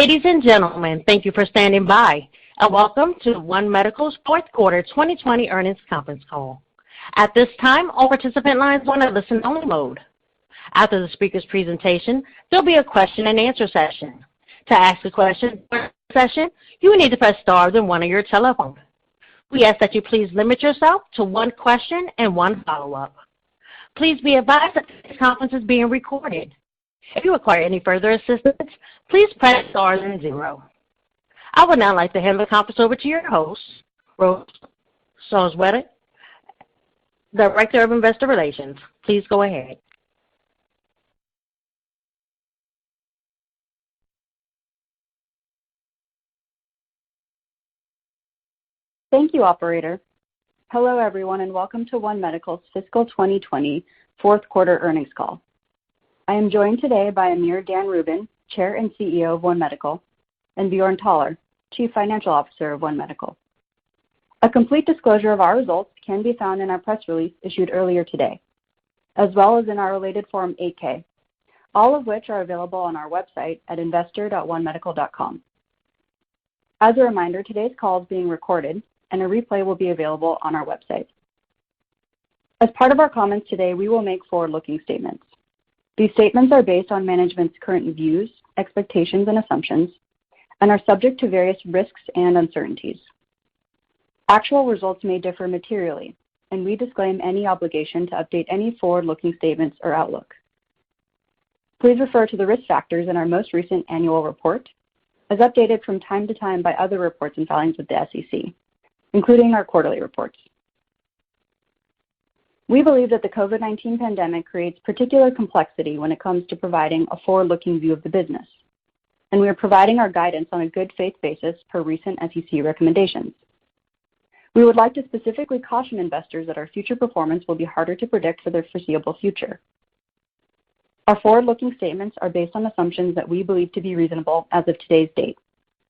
Ladies and gentlemen, thank you for standing by, and welcome to One Medical's fourth quarter 2020 earnings conference call. At this time, all participant lines are in a listen-only mode. After the speaker's presentation, there'll be a question-and-answer session. To ask a question during the session, you will need to press star then one on your telephone. We ask that you please limit yourself to one question and one follow-up. Please be advised that this conference is being recorded. If you require any further assistance, please press star then zero. I would now like to hand the conference over to your host, Rose Sonswetter, Director of Investor Relations. Please go ahead. Thank you, operator. Hello, everyone, and welcome to One Medical's fiscal 2020 fourth quarter earnings call. I am joined today by Amir Dan Rubin, Chair and CEO of One Medical, and Bjorn Thaler, Chief Financial Officer of One Medical. A complete disclosure of our results can be found in our press release issued earlier today, as well as in our related Form 8-K, all of which are available on our website at investor.onemedical.com. As a reminder, today's call is being recorded, and a replay will be available on our website. As part of our comments today, we will make forward-looking statements. These statements are based on management's current views, expectations, and assumptions, and are subject to various risks and uncertainties. Actual results may differ materially, and we disclaim any obligation to update any forward-looking statements or outlook. Please refer to the risk factors in our most recent annual report, as updated from time to time by other reports and filings with the SEC, including our quarterly reports. We believe that the COVID-19 pandemic creates particular complexity when it comes to providing a forward-looking view of the business, and we are providing our guidance on a good faith basis per recent SEC recommendations. We would like to specifically caution investors that our future performance will be harder to predict for the foreseeable future. Our forward-looking statements are based on assumptions that we believe to be reasonable as of today's date,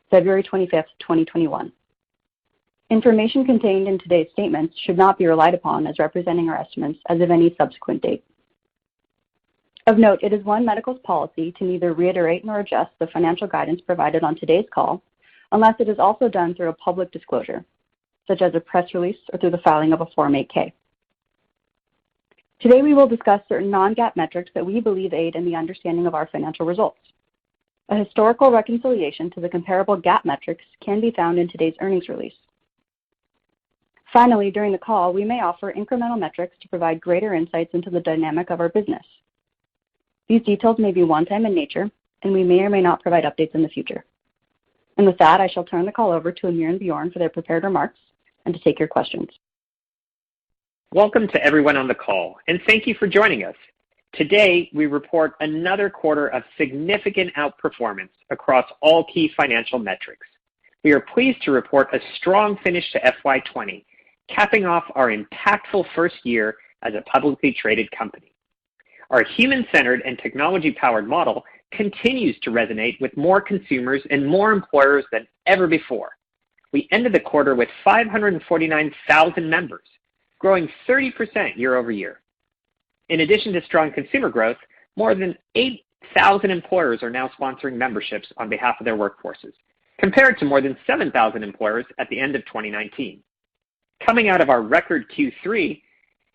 February 25th, 2021. Information contained in today's statements should not be relied upon as representing our estimates as of any subsequent date. Of note, it is One Medical's policy to neither reiterate nor adjust the financial guidance provided on today's call unless it is also done through a public disclosure, such as a press release or through the filing of a Form 8-K. Today we will discuss certain non-GAAP metrics that we believe aid in the understanding of our financial results. A historical reconciliation to the comparable GAAP metrics can be found in today's earnings release. Finally, during the call, we may offer incremental metrics to provide greater insights into the dynamic of our business. These details may be one-time in nature, and we may or may not provide updates in the future. And with that, I shall turn the call over to Amir and Bjorn for their prepared remarks and to take your questions. Welcome to everyone on the call, and thank you for joining us. Today, we report another quarter of significant outperformance across all key financial metrics. We are pleased to report a strong finish to FY20, capping off our impactful first year as a publicly traded company. Our human-centered and technology-powered model continues to resonate with more consumers and more employers than ever before. We ended the quarter with 549,000 members, growing 30% year over year. In addition to strong consumer growth, more than 8,000 employers are now sponsoring memberships on behalf of their workforces, compared to more than 7,000 employers at the end of 2019. Coming out of our record Q3,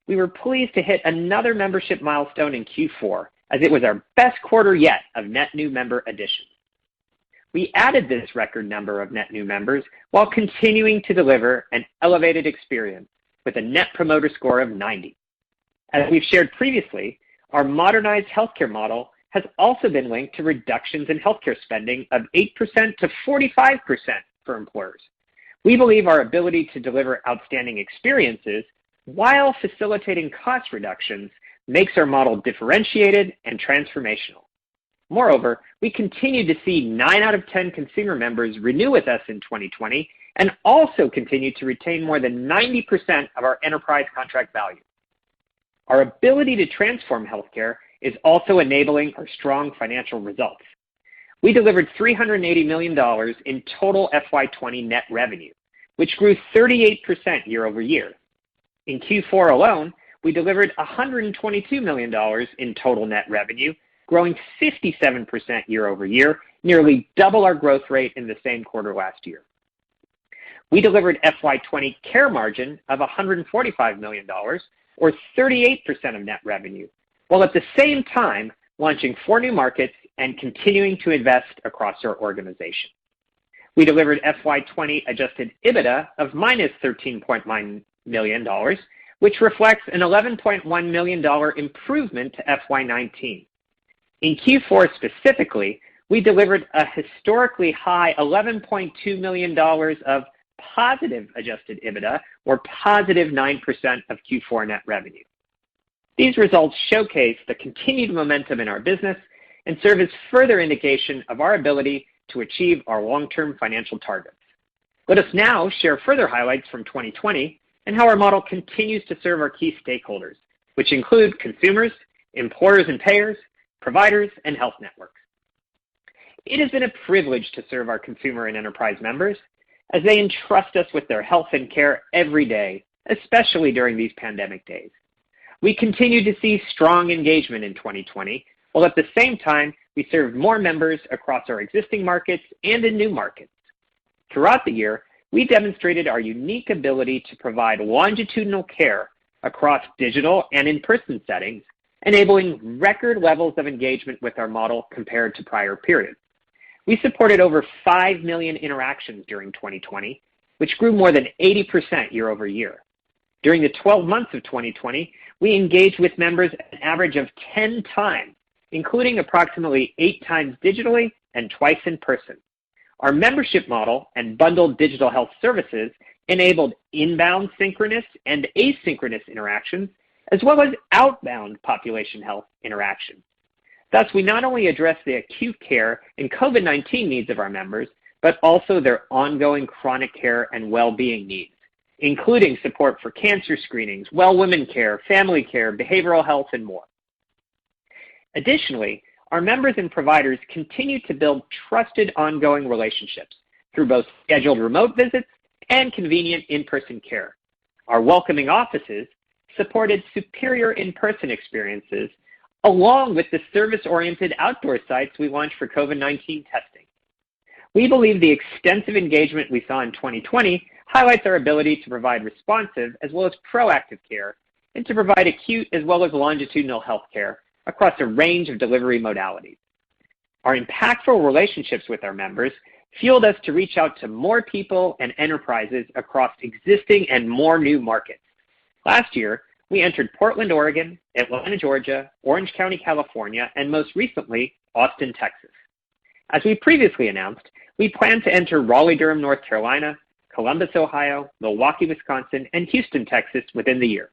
we were pleased to hit another membership milestone in Q4, as it was our best quarter yet of net new member additions. We added this record number of net new members while continuing to deliver an elevated experience with a Net Promoter Score of 90. As we've shared previously, our modernized healthcare model has also been linked to reductions in healthcare spending of 8% to 45% for employers. We believe our ability to deliver outstanding experiences while facilitating cost reductions makes our model differentiated and transformational. Moreover, we continue to see 9 out of 10 consumer members renew with us in 2020 and also continue to retain more than 90% of our enterprise contract value. Our ability to transform healthcare is also enabling our strong financial results. We delivered $380 million in total FY20 net revenue, which grew 38% year over year. In Q4 alone, we delivered $122 million in total net revenue, growing 57% year over year, nearly double our growth rate in the same quarter last year. We delivered FY20 care margin of $145 million, or 38% of net revenue, while at the same time launching 4 new markets and continuing to invest across our organization. We delivered FY20 adjusted EBITDA of minus $13.9 million, which reflects an $11.1 million improvement to FY19. In Q4 specifically, we delivered a historically high $11.2 million of positive adjusted EBITDA, or positive 9% of Q4 net revenue. These results showcase the continued momentum in our business and serve as further indication of our ability to achieve our long-term financial targets. Let us now share further highlights from 2020 and how our model continues to serve our key stakeholders, which include consumers, employers and payers, providers, and health networks. It has been a privilege to serve our consumer and enterprise members as they entrust us with their health and care every day, especially during these pandemic days. We continue to see strong engagement in 2020, while at the same time, we served more members across our existing markets and in new markets. Throughout the year, we demonstrated our unique ability to provide longitudinal care across digital and in-person settings, enabling record levels of engagement with our model compared to prior periods. We supported over 5 million interactions during 2020, which grew more than 80% year over year. During the 12 months of 2020, we engaged with members an average of 10 times, including approximately 8 times digitally and twice in person. Our membership model and bundled digital health services enabled inbound synchronous and asynchronous interactions, as well as outbound population health interactions. Thus, we not only address the acute care and COVID-19 needs of our members, but also their ongoing chronic care and well-being needs, including support for cancer screenings, well women care, family care, behavioral health, and more. Additionally, our members and providers continue to build trusted ongoing relationships through both scheduled remote visits and convenient in-person care. Our welcoming offices supported superior in-person experiences, along with the service-oriented outdoor sites we launched for COVID-19 testing. We believe the extensive engagement we saw in 2020 highlights our ability to provide responsive as well as proactive care and to provide acute as well as longitudinal health care across a range of delivery modalities. Our impactful relationships with our members fueled us to reach out to more people and enterprises across existing and more new markets. Last year, we entered Portland, Oregon, Atlanta, Georgia, Orange County, California, and most recently, Austin, Texas. As we previously announced, we plan to enter Raleigh-Durham, North Carolina, Columbus, Ohio, Milwaukee, Wisconsin, and Houston, Texas within the year.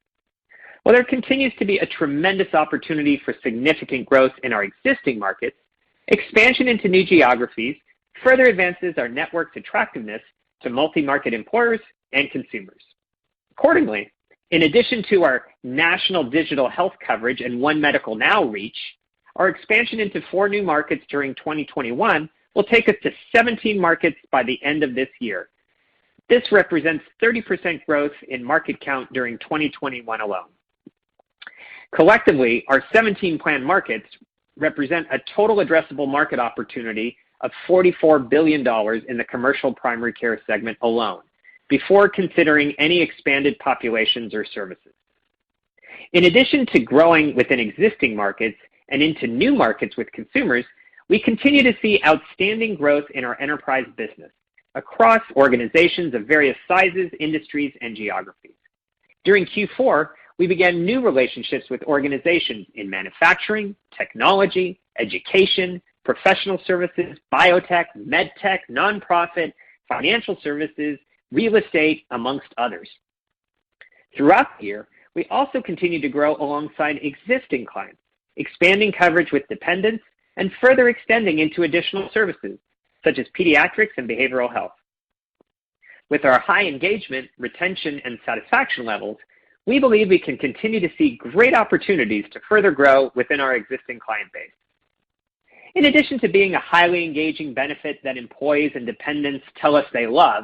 While there continues to be a tremendous opportunity for significant growth in our existing markets, expansion into new geographies further advances our network's attractiveness to multi-market employers and consumers. Accordingly, in addition to our national digital health coverage and One Medical Now reach, our expansion into 4 new markets during 2021 will take us to 17 markets by the end of this year. This represents 30% growth in market count during 2021 alone. Collectively, our 17 planned markets represent a total addressable market opportunity of $44 billion in the commercial primary care segment alone, before considering any expanded populations or services. In addition to growing within existing markets and into new markets with consumers, we continue to see outstanding growth in our enterprise business across organizations of various sizes, industries, and geographies. During Q4, we began new relationships with organizations in manufacturing, technology, education, professional services, biotech, medtech, nonprofit, financial services, real estate, amongst others. Throughout the year, we also continue to grow alongside existing clients, expanding coverage with dependents and further extending into additional services, such as pediatrics and behavioral health. With our high engagement, retention, and satisfaction levels, we believe we can continue to see great opportunities to further grow within our existing client base. In addition to being a highly engaging benefit that employees and dependents tell us they love,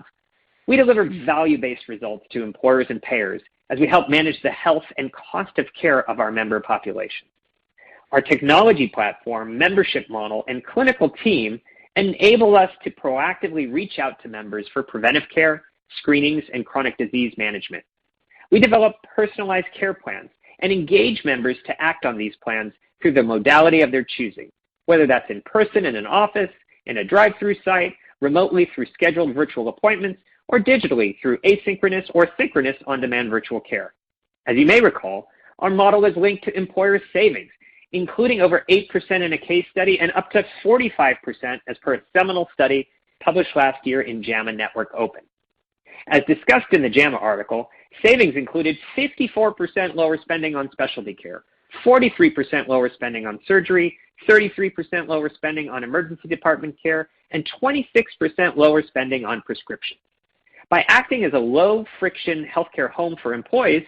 we deliver value-based results to employers and payers as we help manage the health and cost of care of our member population. Our technology platform, membership model, and clinical team enable us to proactively reach out to members for preventive care, screenings, and chronic disease management. We develop personalized care plans and engage members to act on these plans through the modality of their choosing, whether that's in person in an office, in a drive-through site, remotely through scheduled virtual appointments, or digitally through asynchronous or synchronous on-demand virtual care. As you may recall, our model is linked to employer savings, including over 8% in a case study and up to 45% as per a seminal study published last year in JAMA Network Open. As discussed in the JAMA article, savings included 54% lower spending on specialty care, 43% lower spending on surgery, 33% lower spending on emergency department care, and 26% lower spending on prescriptions. By acting as a low-friction healthcare home for employees,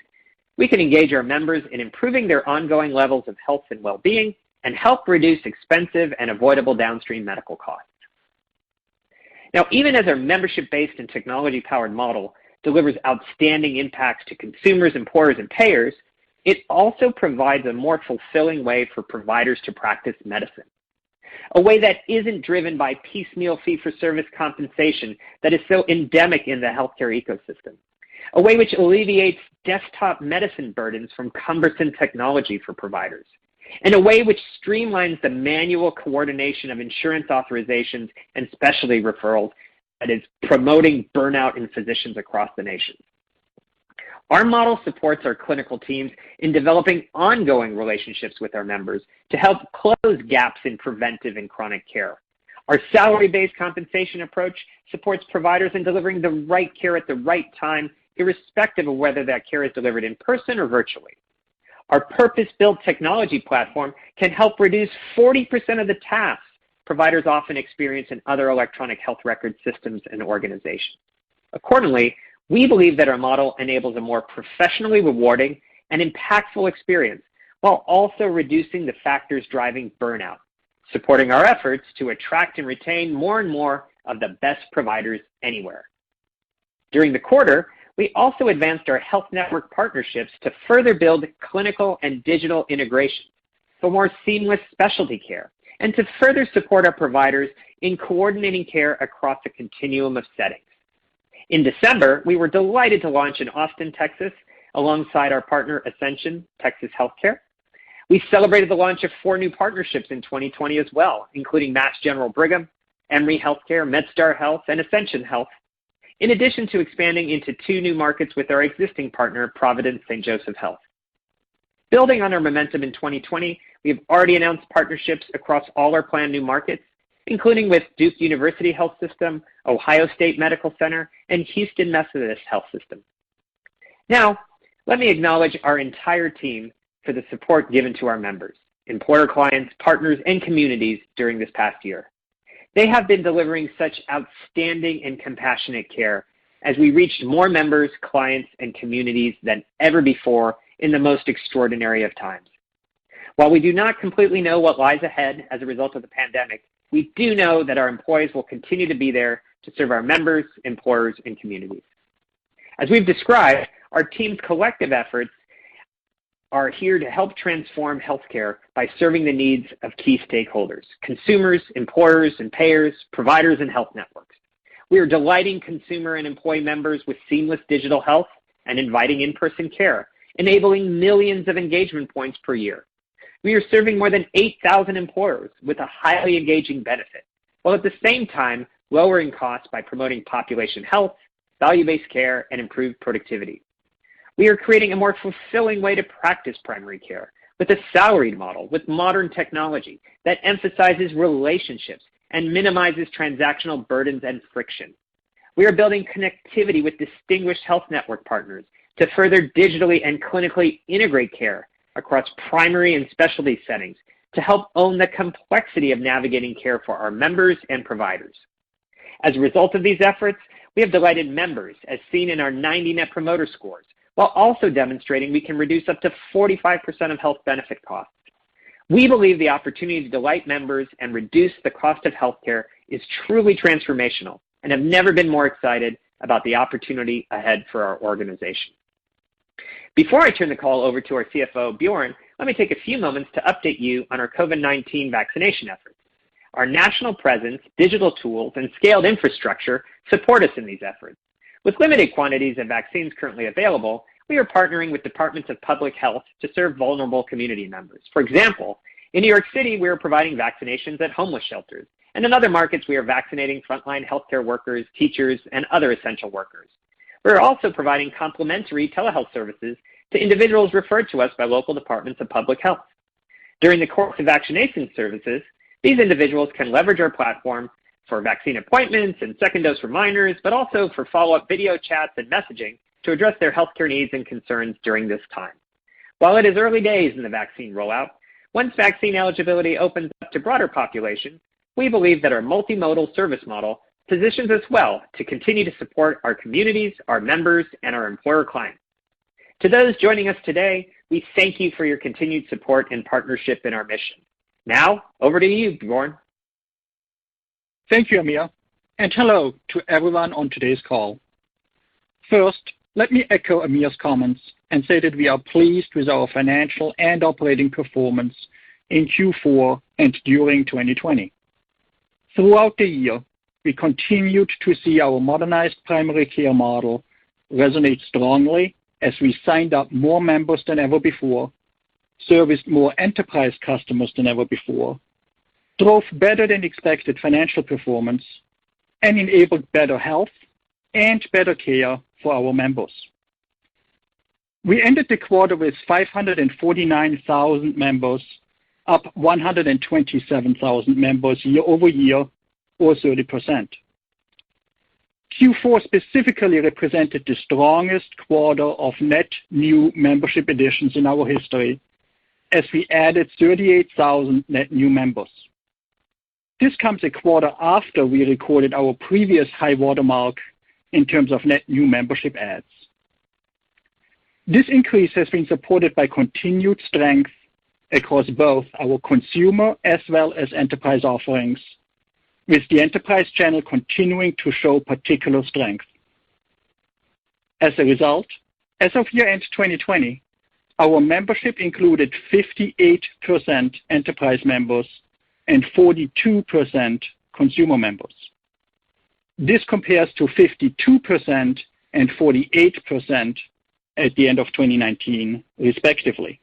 we can engage our members in improving their ongoing levels of health and well-being and help reduce expensive and avoidable downstream medical costs. Now, even as our membership-based and technology-powered model delivers outstanding impacts to consumers, employers, and payers, it also provides a more fulfilling way for providers to practice medicine. A way that isn't driven by piecemeal fee-for-service compensation that is so endemic in the healthcare ecosystem. A way which alleviates desktop medicine burdens from cumbersome technology for providers. And a way which streamlines the manual coordination of insurance authorizations and specialty referrals that is promoting burnout in physicians across the nation. Our model supports our clinical teams in developing ongoing relationships with our members to help close gaps in preventive and chronic care. Our salary-based compensation approach supports providers in delivering the right care at the right time, irrespective of whether that care is delivered in person or virtually. Our purpose-built technology platform can help reduce 40% of the tasks providers often experience in other electronic health record systems and organizations. Accordingly, we believe that our model enables a more professionally rewarding and impactful experience while also reducing the factors driving burnout, supporting our efforts to attract and retain more and more of the best providers anywhere. During the quarter, we also advanced our health network partnerships to further build clinical and digital integrations for more seamless specialty care and to further support our providers in coordinating care across a continuum of settings. In December, we were delighted to launch in Austin, Texas, alongside our partner Ascension Texas Healthcare. We celebrated the launch of 4 new partnerships in 2020 as well, including Mass General Brigham, Emory Healthcare, MedStar Health, and Ascension Health, in addition to expanding into 2 new markets with our existing partner, Providence St. Joseph Health. Building on our momentum in 2020, we have already announced partnerships across all our planned new markets, including with Duke University Health System, Ohio State Medical Center, and Houston Methodist Health System. Now, let me acknowledge our entire team for the support given to our members, employer clients, partners, and communities during this past year. They have been delivering such outstanding and compassionate care as we reached more members, clients, and communities than ever before in the most extraordinary of times. While we do not completely know what lies ahead as a result of the pandemic, we do know that our employees will continue to be there to serve our members, employers, and communities. As we've described, our team's collective efforts are here to help transform healthcare by serving the needs of key stakeholders, consumers, employers, and payers, providers, and health networks. We are delighting consumer and employee members with seamless digital health and inviting in-person care, enabling millions of engagement points per year. We are serving more than 8,000 employers with a highly engaging benefit, while at the same time lowering costs by promoting population health, value-based care, and improved productivity. We are creating a more fulfilling way to practice primary care with a salaried model with modern technology that emphasizes relationships and minimizes transactional burdens and friction. We are building connectivity with distinguished health network partners to further digitally and clinically integrate care across primary and specialty settings to help own the complexity of navigating care for our members and providers. As a result of these efforts, we have delighted members as seen in our 90 Net Promoter Scores, while also demonstrating we can reduce up to 45% of health benefit costs. We believe the opportunity to delight members and reduce the cost of healthcare is truly transformational and have never been more excited about the opportunity ahead for our organization. Before I turn the call over to our CFO, Bjorn, let me take a few moments to update you on our COVID-19 vaccination efforts. Our national presence, digital tools, and scaled infrastructure support us in these efforts. With limited quantities of vaccines currently available, we are partnering with departments of public health to serve vulnerable community members. For example, in New York City, we are providing vaccinations at homeless shelters, and in other markets, we are vaccinating frontline healthcare workers, teachers, and other essential workers. We are also providing complimentary telehealth services to individuals referred to us by local departments of public health. During the course of vaccination services, these individuals can leverage our platform for vaccine appointments and second dose reminders, but also for follow-up video chats and messaging to address their healthcare needs and concerns during this time. While it is early days in the vaccine rollout, once vaccine eligibility opens up to broader populations, we believe that our multimodal service model positions us well to continue to support our communities, our members, and our employer clients. To those joining us today, we thank you for your continued support and partnership in our mission. Now, over to you, Bjorn. Thank you, Amir, and hello to everyone on today's call. First, let me echo Amir's comments and say that we are pleased with our financial and operating performance in Q4 and during 2020. Throughout the year, we continued to see our modernized primary care model resonate strongly as we signed up more members than ever before, serviced more enterprise customers than ever before, drove better than expected financial performance, and enabled better health and better care for our members. We ended the quarter with 549,000 members, up 127,000 members year over year, or 30%. Q4 specifically represented the strongest quarter of net new membership additions in our history, as we added 38,000 net new members. This comes a quarter after we recorded our previous high watermark in terms of net new membership adds. This increase has been supported by continued strength across both our consumer as well as enterprise offerings, with the enterprise channel continuing to show particular strength. As a result, as of year-end 2020, our membership included 58% enterprise members and 42% consumer members. This compares to 52% and 48% at the end of 2019, respectively.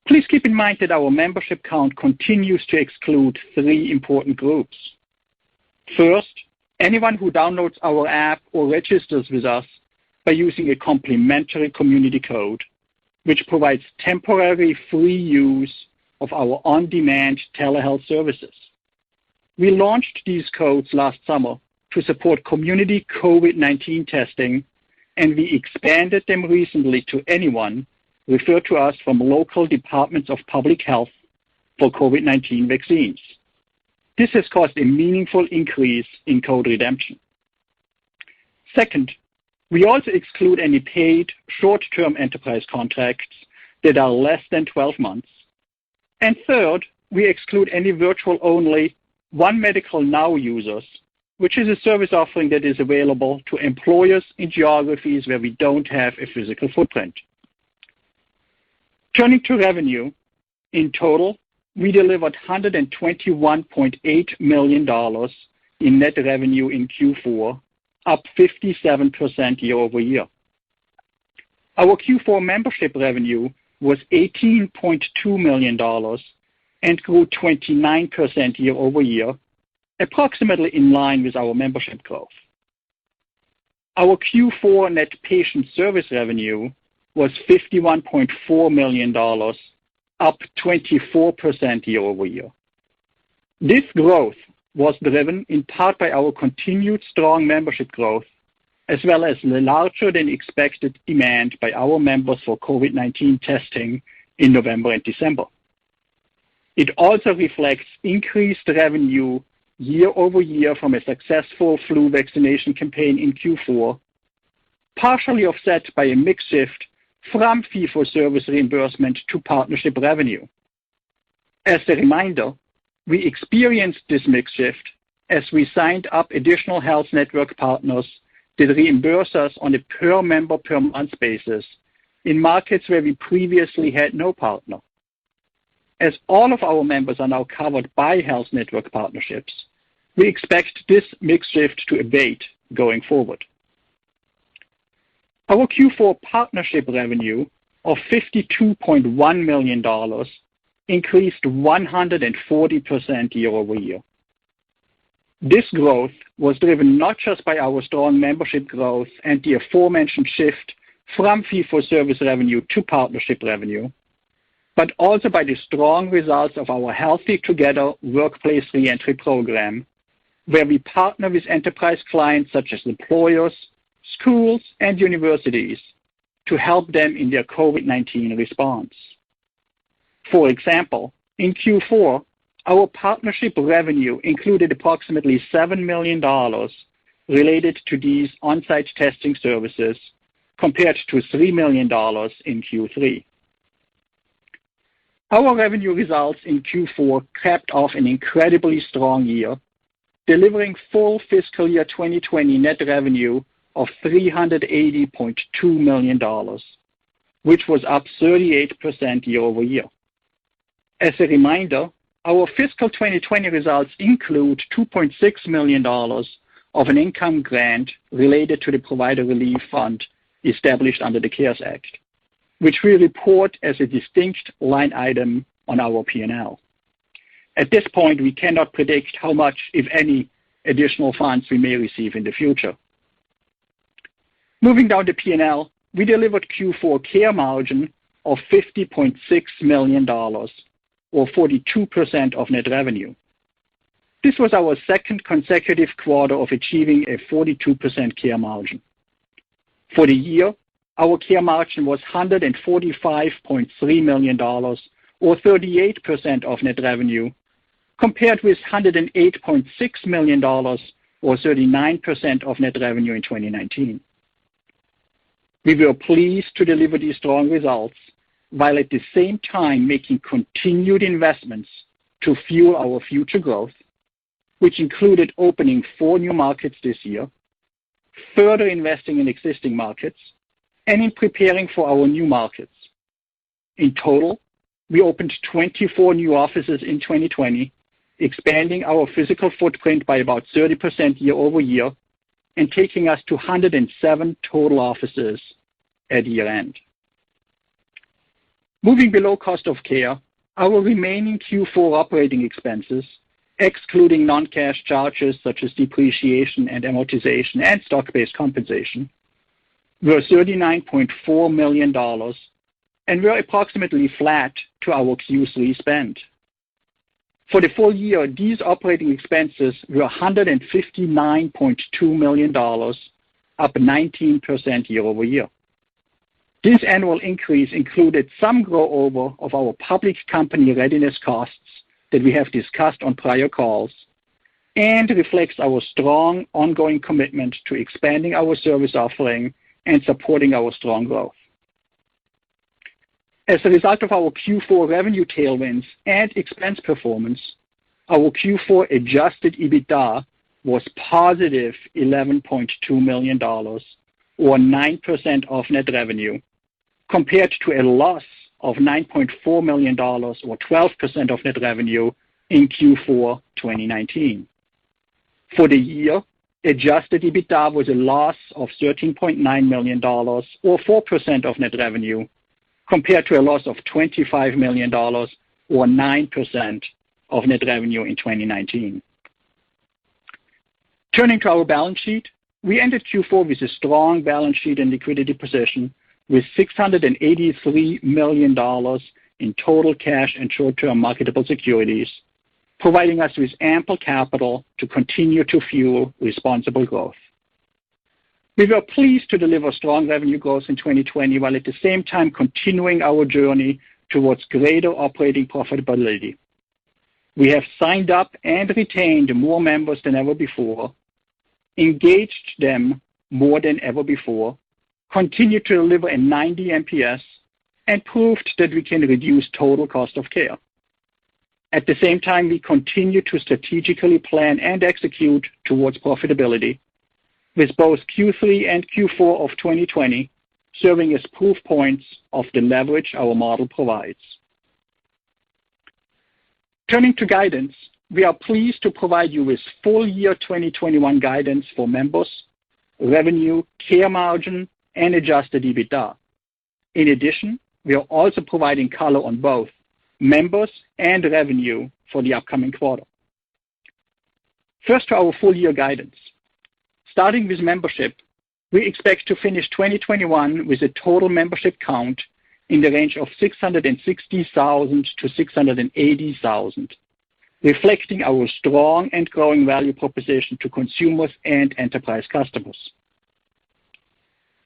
Please keep in mind that our membership count continues to exclude three important groups. First, anyone who downloads our app or registers with us by using a complimentary community code, which provides temporary free use of our on-demand telehealth services. We launched these codes last summer to support community COVID-19 testing, and we expanded them recently to anyone referred to us from local departments of public health for COVID-19 vaccines. This has caused a meaningful increase in code redemption. Second, we also exclude any paid short-term enterprise contracts that are less than 12 months. And third, we exclude any virtual-only One Medical Now users, which is a service offering that is available to employers in geographies where we don't have a physical footprint. Turning to revenue, in total, we delivered $121.8 million in net revenue in Q4, up 57% year over year. Our Q4 membership revenue was $18.2 million and grew 29% year over year, approximately in line with our membership growth. Our Q4 net patient service revenue was $51.4 million, up 24% year over year. This growth was driven in part by our continued strong membership growth, as well as the larger than expected demand by our members for COVID-19 testing in November and December. It also reflects increased revenue year over year from a successful flu vaccination campaign in Q4, partially offset by a mix shift from fee-for-service reimbursement to partnership revenue. As a reminder, we experienced this mix shift as we signed up additional health network partners that reimburse us on a per member per month basis in markets where we previously had no partner. As all of our members are now covered by health network partnerships, we expect this mix shift to abate going forward. Our Q4 partnership revenue of $52.1 million increased 140% year over year. This growth was driven not just by our strong membership growth and the aforementioned shift from fee-for-service revenue to partnership revenue, but also by the strong results of our Healthy Together workplace reentry program, where we partner with enterprise clients such as employers, schools, and universities to help them in their COVID-19 response. For example, in Q4, our partnership revenue included approximately $7 million related to these on-site testing services compared to $3 million in Q3. Our revenue results in Q4 capped off an incredibly strong year, delivering full fiscal year 2020 net revenue of $380.2 million, which was up 38% year over year. As a reminder, our fiscal 2020 results include $2.6 million of an income grant related to the Provider Relief Fund established under the CARES Act, which we report as a distinct line item on our P&L. At this point, we cannot predict how much, if any, additional funds we may receive in the future. Moving down the P&L, we delivered Q4 care margin of $50.6 million, or 42% of net revenue. This was our second consecutive quarter of achieving a 42% care margin. For the year, our care margin was $145.3 million, or 38% of net revenue, compared with $108.6 million, or 39% of net revenue in 2019. We were pleased to deliver these strong results, while at the same time making continued investments to fuel our future growth, which included opening 4 new markets this year, further investing in existing markets, and in preparing for our new markets. In total, we opened 24 new offices in 2020, expanding our physical footprint by about 30% year over year, and taking us to 107 total offices at year end. Moving below cost of care, our remaining Q4 operating expenses, excluding non-cash charges such as depreciation and amortization and stock-based compensation, were $39.4 million and were approximately flat to our Q3 spend. For the full year, these operating expenses were $159.2 million, up 19% year over year. This annual increase included some grow over of our public company readiness costs that we have discussed on prior calls, and reflects our strong ongoing commitment to expanding our service offering and supporting our strong growth. As a result of our Q4 revenue tailwinds and expense performance, our Q4 adjusted EBITDA was positive $11.2 million, or 9% of net revenue, compared to a loss of $9.4 million, or 12% of net revenue in Q4 2019. For the year, adjusted EBITDA was a loss of $13.9 million, or 4% of net revenue, compared to a loss of $25 million, or 9% of net revenue in 2019. Turning to our balance sheet, we ended Q4 with a strong balance sheet and liquidity position with $683 million in total cash and short-term marketable securities, providing us with ample capital to continue to fuel responsible growth. We were pleased to deliver strong revenue growth in 2020 while at the same time continuing our journey towards greater operating profitability. We have signed up and retained more members than ever before, engaged them more than ever before, continued to deliver a 90 NPS, and proved that we can reduce total cost of care. At the same time, we continue to strategically plan and execute towards profitability, with both Q3 and Q4 of 2020 serving as proof points of the leverage our model provides. Turning to guidance, we are pleased to provide you with full year 2021 guidance for members, revenue, care margin, and adjusted EBITDA. In addition, we are also providing color on both members and revenue for the upcoming quarter. First, to our full year guidance. Starting with membership, we expect to finish 2021 with a total membership count in the range of 660,000 to 680,000, reflecting our strong and growing value proposition to consumers and enterprise customers.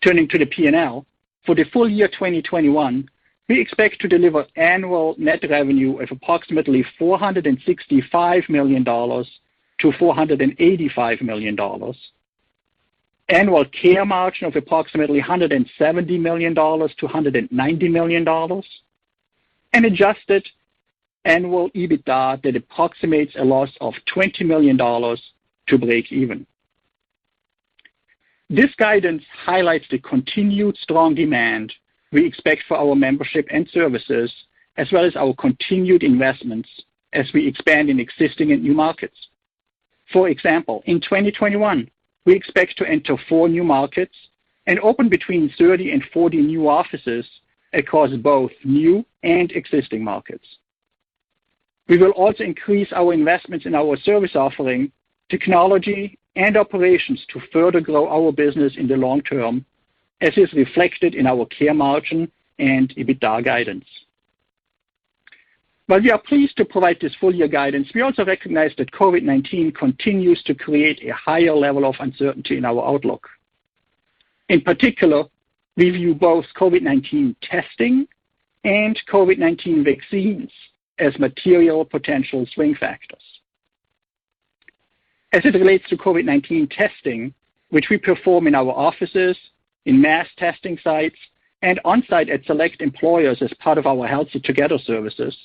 Turning to the P&L, for the full year 2021, we expect to deliver annual net revenue of approximately $465 million to $485 million, annual care margin of approximately $170 million to $190 million, and adjusted annual EBITDA that approximates a loss of $20 million to break even. This guidance highlights the continued strong demand we expect for our membership and services, as well as our continued investments as we expand in existing and new markets. For example, in 2021, we expect to enter 4 new markets and open between 30 and 40 new offices across both new and existing markets. We will also increase our investments in our service offering, technology, and operations to further grow our business in the long term, as is reflected in our care margin and EBITDA guidance. While we are pleased to provide this full year guidance, we also recognize that COVID-19 continues to create a higher level of uncertainty in our outlook. In particular, we view both COVID-19 testing and COVID-19 vaccines as material potential swing factors. As it relates to COVID-19 testing, which we perform in our offices, in mass testing sites, and on-site at select employers as part of our Healthy Together services,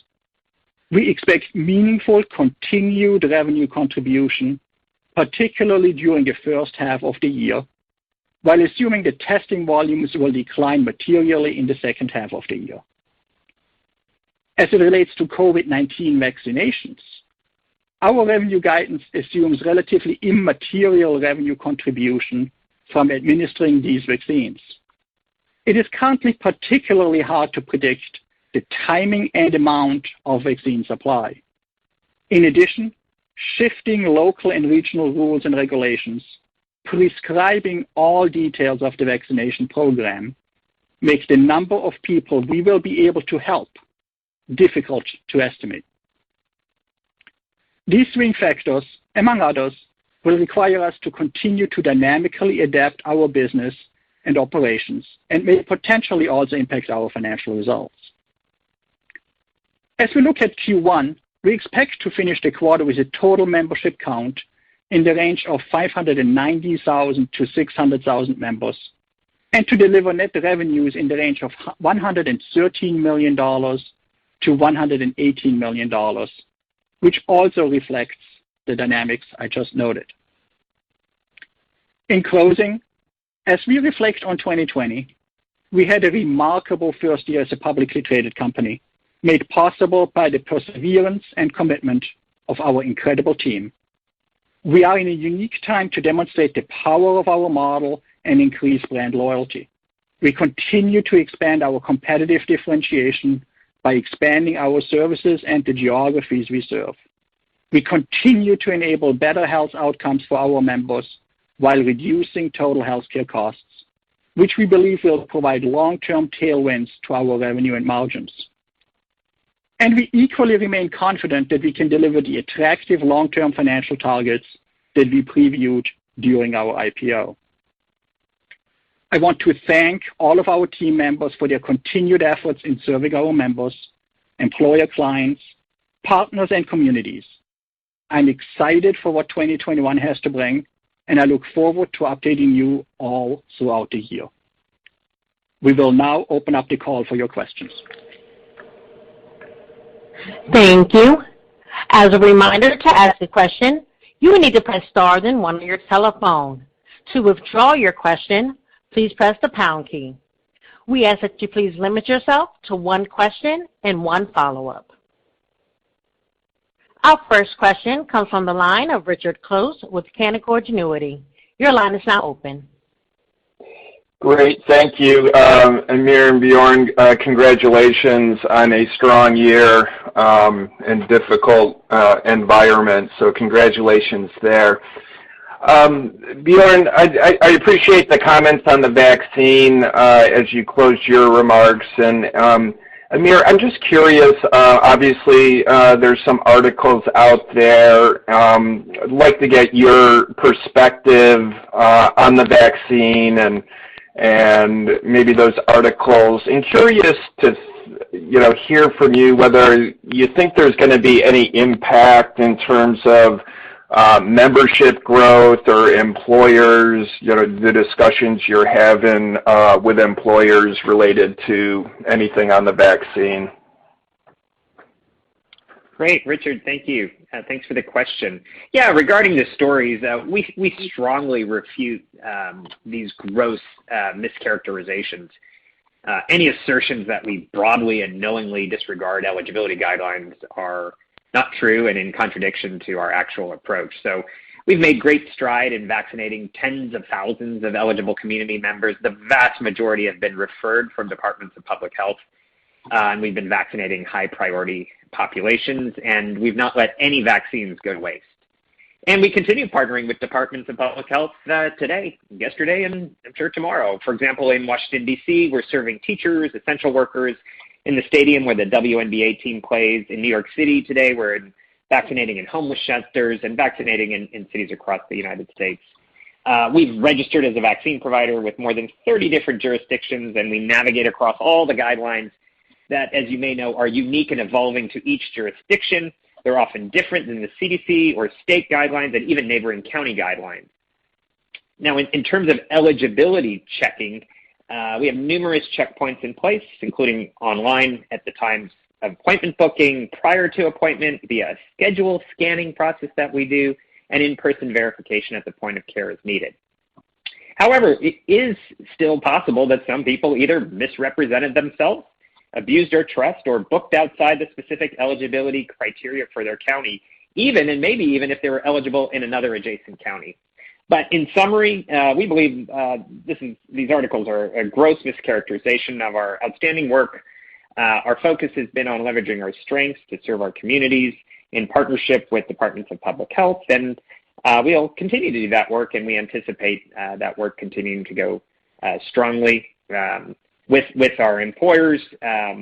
we expect meaningful continued revenue contribution, particularly during the first half of the year, while assuming that testing volumes will decline materially in the second half of the year. As it relates to COVID-19 vaccinations, our revenue guidance assumes relatively immaterial revenue contribution from administering these vaccines. It is currently particularly hard to predict the timing and amount of vaccine supply. In addition, shifting local and regional rules and regulations prescribing all details of the vaccination program makes the number of people we will be able to help difficult to estimate. These swing factors, among others, will require us to continue to dynamically adapt our business and operations and may potentially also impact our financial results. As we look at Q1, we expect to finish the quarter with a total membership count in the range of 590,000 to 600,000 members, and to deliver net revenues in the range of $113 million to $118 million, which also reflects the dynamics I just noted. In closing, as we reflect on 2020, we had a remarkable first year as a publicly traded company, made possible by the perseverance and commitment of our incredible team. We are in a unique time to demonstrate the power of our model and increase brand loyalty. We continue to expand our competitive differentiation by expanding our services and the geographies we serve. We continue to enable better health outcomes for our members while reducing total healthcare costs, which we believe will provide long-term tailwinds to our revenue and margins. And we equally remain confident that we can deliver the attractive long-term financial targets that we previewed during our IPO. I want to thank all of our team members for their continued efforts in serving our members, employer clients, partners, and communities. I'm excited for what 2021 has to bring, and I look forward to updating you all throughout the year. We will now open up the call for your questions. Thank you. As a reminder, to ask a question, you will need to press star then 1 on your telephone. To withdraw your question, please press the pound key. We ask that you please limit yourself to 1 question and 1 follow-up. Our first question comes from the line of Richard Close with Canaccord Genuity. Your line is now open. Great, thank you. Amir and Bjorn, congratulations on a strong year in difficult environment, so congratulations there. Bjorn, I appreciate the comments on the vaccine as you closed your remarks. And Amir, I'm just curious, obviously there's some articles out there. I'd like to get your perspective on the vaccine and maybe those articles. And curious to hear from you whether you think there's going to be any impact in terms of membership growth or employers, the discussions you're having with employers related to anything on the vaccine. Great, Richard, thank you. Thanks for the question. Yeah, regarding the stories, we strongly refute these gross mischaracterizations. Any assertions that we broadly and knowingly disregard eligibility guidelines are not true and in contradiction to our actual approach. So we've made great stride in vaccinating tens of thousands of eligible community members. The vast majority have been referred from departments of public health, and we've been vaccinating high priority populations, and we've not let any vaccines go to waste. And we continue partnering with departments of public health today, yesterday, and I'm sure tomorrow. For example, in Washington, D.C., we're serving teachers, essential workers in the stadium where the WNBA team plays. In New York City today, we're vaccinating in homeless shelters and vaccinating in cities across the United States. We've registered as a vaccine provider with more than 30 different jurisdictions, and we navigate across all the guidelines that, as you may know, are unique and evolving to each jurisdiction. They're often different than the CDC or state guidelines and even neighboring county guidelines. Now, in terms of eligibility checking, we have numerous checkpoints in place, including online at the time of appointment booking, prior to appointment, via a schedule scanning process that we do, and in-person verification at the point of care as needed. However, it is still possible that some people either misrepresented themselves, abused their trust, or booked outside the specific eligibility criteria for their county, even and maybe even if they were eligible in another adjacent county. But in summary, we believe these articles are a gross mischaracterization of our outstanding work. Our focus has been on leveraging our strengths to serve our communities in partnership with departments of public health, and we'll continue to do that work, and we anticipate that work continuing to go strongly with our employers,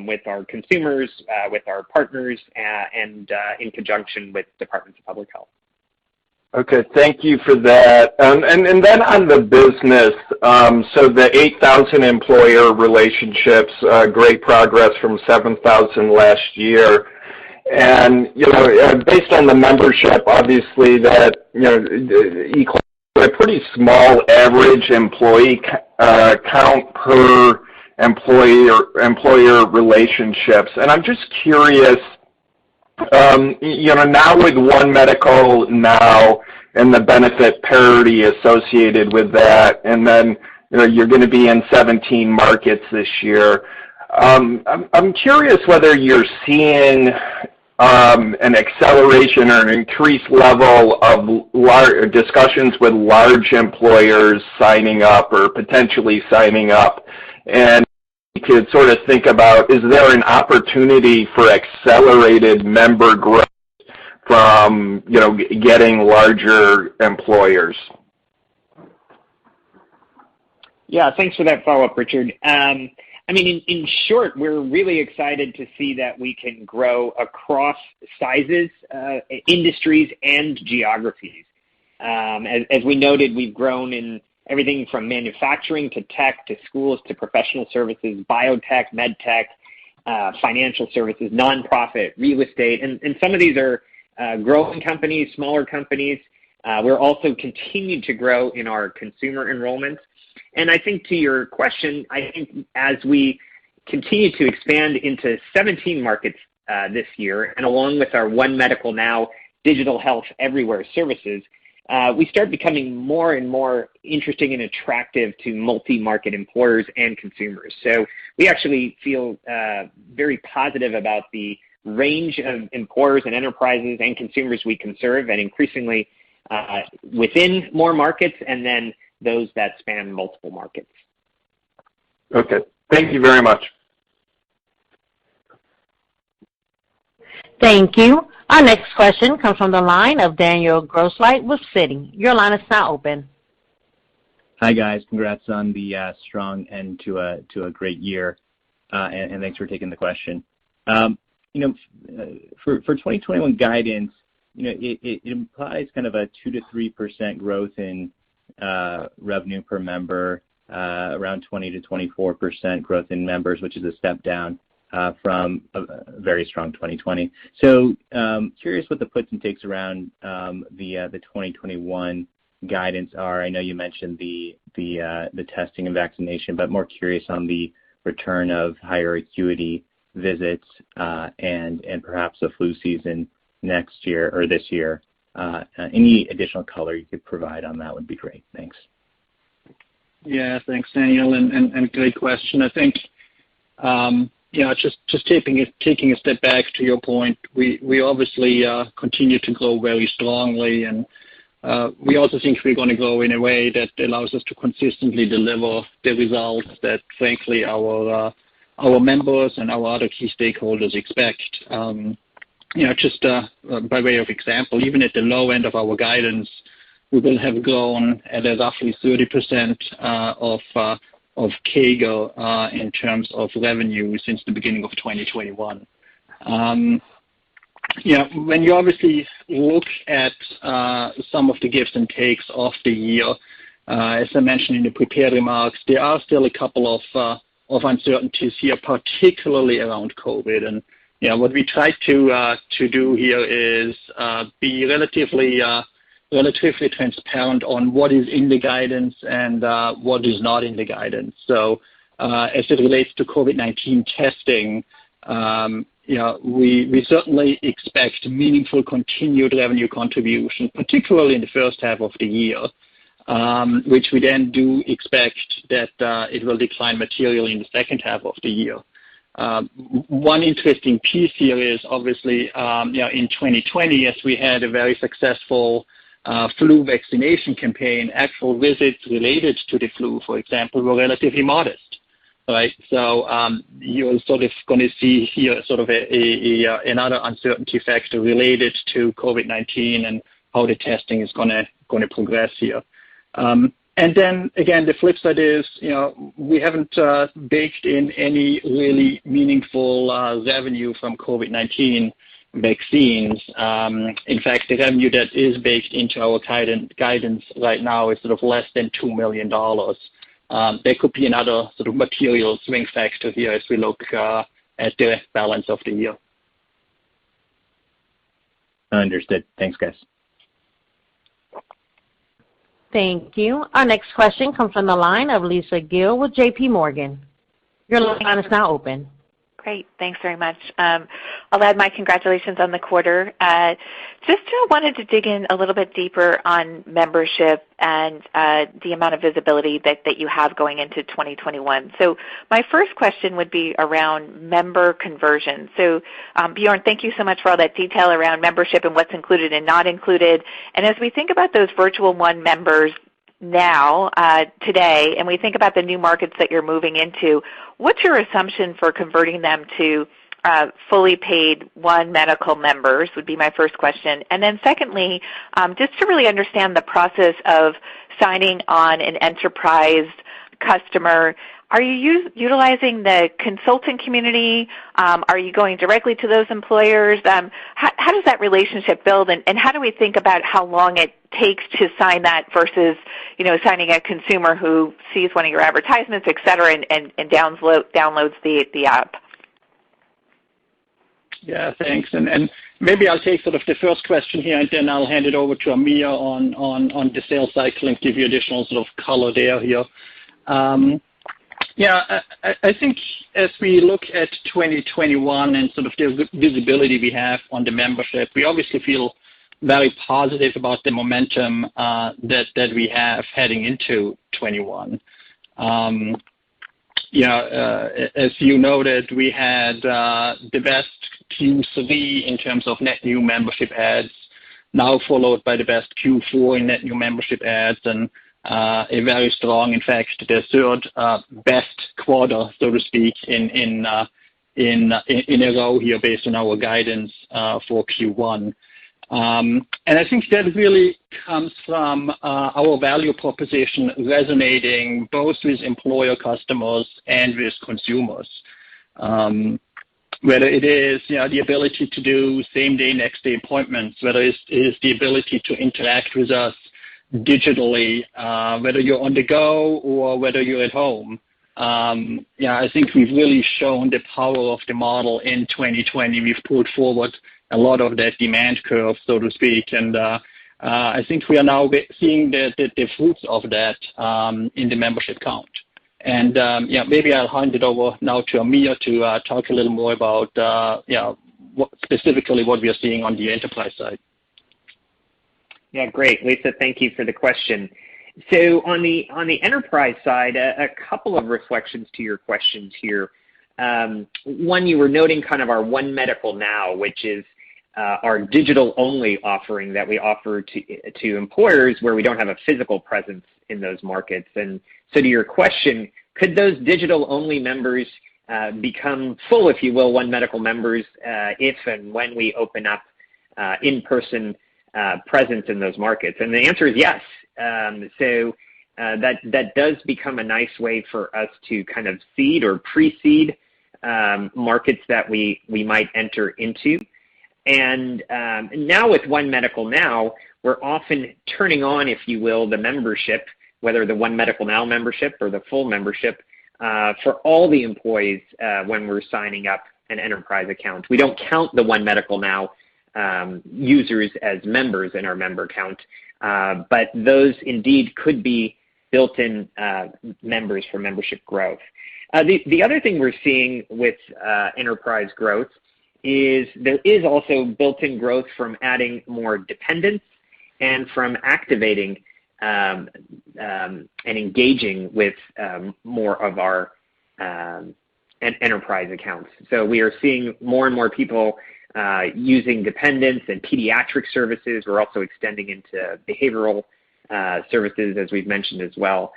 with our consumers, with our partners, and in conjunction with departments of public health. Okay, thank you for that. And then on the business, so the 8,000 employer relationships, great progress from 7,000 last year. And, based on the membership, obviously that, equals a pretty small average employee count per employer relationships. And I'm just curious, now with One Medical now and the benefit parity associated with that, and then, you're going to be in 17 markets this year. I'm curious whether you're seeing an acceleration or an increased level of discussions with large employers signing up or potentially signing up. And you could sort of think about, is there an opportunity for accelerated member growth from, getting larger employers? Yeah, thanks for that follow-up, Richard. In short, we're really excited to see that we can grow across sizes, industries, and geographies. As we noted, we've grown in everything from manufacturing to tech to schools to professional services, biotech, medtech, financial services, nonprofit, real estate, and some of these are growing companies, smaller companies. We're also continued to grow in our consumer enrollments. And I think to your question, I think as we continue to expand into 17 markets this year, and along with our One Medical Now digital health everywhere services, we start becoming more and more interesting and attractive to multi-market employers and consumers. So we actually feel very positive about the range of employers and enterprises and consumers we can serve, and increasingly within more markets, and then those that span multiple markets. Okay. Thank you very much. Thank you. Our next question comes from the line of Daniel Grosslight with Citi. Your line is now open. Hi, guys. Congrats on the strong end to a great year, and thanks for taking the question. For 2021 guidance, it implies kind of a 2 to 3% growth in revenue per member, around 20 to 24% growth in members, which is a step down from a very strong 2020. So curious what the puts and takes around the 2021 guidance are. I know you mentioned the testing and vaccination, but more curious on the return of higher acuity visits and perhaps a flu season next year or this year. Any additional color you could provide on that would be great. Thanks. Yeah, thanks, Daniel, and great question. I think just taking a step back to your point, we obviously continue to grow very strongly, and we also think we're going to grow in a way that allows us to consistently deliver the results that, frankly, our members and our other key stakeholders expect. Just by way of example, even at the low end of our guidance, we will have grown at a roughly 30% of CAGR in terms of revenue since the beginning of 2021. When you obviously look at some of the gives and takes of the year, as I mentioned in the prepared remarks, there are still a couple of uncertainties here, particularly around COVID. And what we try to do here is be relatively transparent on what is in the guidance and what is not in the guidance. So as it relates to COVID-19 testing, we certainly expect meaningful continued revenue contribution, particularly in the first half of the year, which we then do expect that it will decline materially in the second half of the year. One interesting piece here is obviously in 2020, as we had a very successful flu vaccination campaign, actual visits related to the flu, for example, were relatively modest, right? So you're sort of going to see here sort of another uncertainty factor related to COVID-19 and how the testing is going to progress here. And then again, the flip side is, we haven't baked in any really meaningful revenue from COVID-19 vaccines. In fact, the revenue that is baked into our guidance right now is sort of less than $2 million. There could be another sort of material swing factor here as we look at the balance of the year. Understood. Thanks, guys. Thank you. Our next question comes from the line of Lisa Gill with J.P. Morgan. Your line is now open. Great. Thanks very much. I'll add my congratulations on the quarter. Just wanted to dig in a little bit deeper on membership and the amount of visibility that you have going into 2021. So my first question would be around member conversion. So Bjorn, thank you so much for all that detail around membership and what's included and not included. And as we think about those Virtual One members now, today, and we think about the new markets that you're moving into, what's your assumption for converting them to fully paid One Medical members would be my first question. And then secondly, just to really understand the process of signing on an enterprise customer, are you utilizing the consultant community? Are you going directly to those employers? How does that relationship build, and how do we think about how long it takes to sign that versus, signing a consumer who sees one of your advertisements, et cetera, and downloads the app? Yeah, thanks. And maybe I'll take sort of the first question here, and then I'll hand it over to Amir on the sales cycle and give you additional sort of color there here. I think as we look at 2021 and sort of the visibility we have on the membership, we obviously feel very positive about the momentum that we have heading into 21. As you noted, we had the best Q3 in terms of net new membership adds, now followed by the best Q4 in net new membership adds, and a very strong, in fact, the third best quarter, so to speak, in a row here based on our guidance for Q1. And I think that really comes from our value proposition resonating both with employer customers and with consumers. Whether it is the ability to do same-day, next-day appointments, whether it is the ability to interact with us digitally, whether you're on the go or whether you're at home. I think we've really shown the power of the model in 2020. We've pulled forward a lot of that demand curve, so to speak, and I think we are now seeing the fruits of that in the membership count. And maybe I'll hand it over now to Amir to talk a little more about specifically what we are seeing on the enterprise side. Yeah, great, Lisa. Thank you for the question. So on the enterprise side, a couple of reflections to your questions here. One, you were noting kind of our One Medical Now, which is our digital-only offering that we offer to employers where we don't have a physical presence in those markets. And so to your question, could those digital-only members become full, if you will, One Medical members if and when we open up in-person presence in those markets? And the answer is yes. So that does become a nice way for us to kind of seed or pre-seed markets that we might enter into. And now with One Medical Now, we're often turning on, if you will, the membership, whether the One Medical Now membership or the full membership, for all the employees when we're signing up an enterprise account. We don't count the One Medical Now users as members in our member count, but those indeed could be built-in members for membership growth. The other thing we're seeing with enterprise growth is there is also built-in growth from adding more dependents and from activating and engaging with more of our enterprise accounts. So we are seeing more and more people using dependents and pediatric services. We're also extending into behavioral services, as we've mentioned as well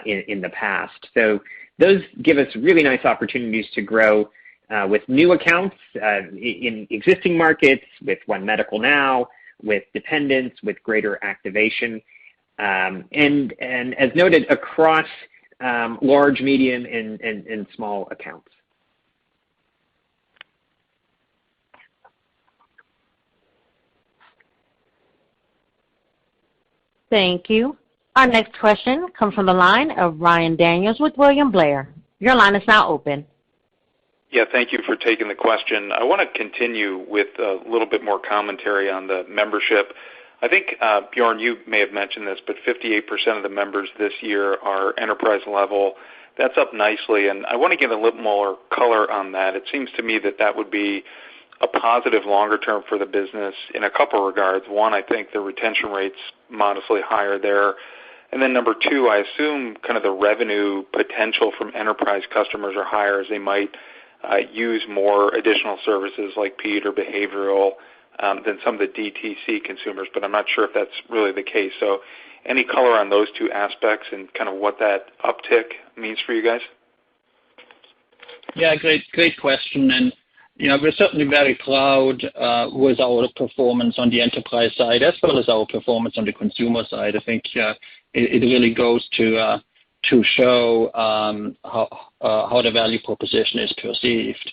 in the past. So those give us really nice opportunities to grow with new accounts in existing markets, with One Medical Now, with dependents, with greater activation, and as noted, across large, medium, and small accounts. Thank you. Our next question comes from the line of Ryan Daniels with William Blair. Your line is now open. Yeah, thank you for taking the question. I want to continue with a little bit more commentary on the membership. I think, Bjorn, you may have mentioned this, but 58% of the members this year are enterprise level. That's up nicely, and I want to get a little more color on that. It seems to me that that would be a positive longer term for the business in a couple of regards. One, I think the retention rate's modestly higher there. And then number two, I assume kind of the revenue potential from enterprise customers are higher as they might use more additional services like PED or behavioral than some of the DTC consumers, but I'm not sure if that's really the case. So any color on those two aspects and kind of what that uptick means for you guys? Yeah, great question. And we're certainly very proud with our performance on the enterprise side as well as our performance on the consumer side. I think it really goes to show how the value proposition is perceived.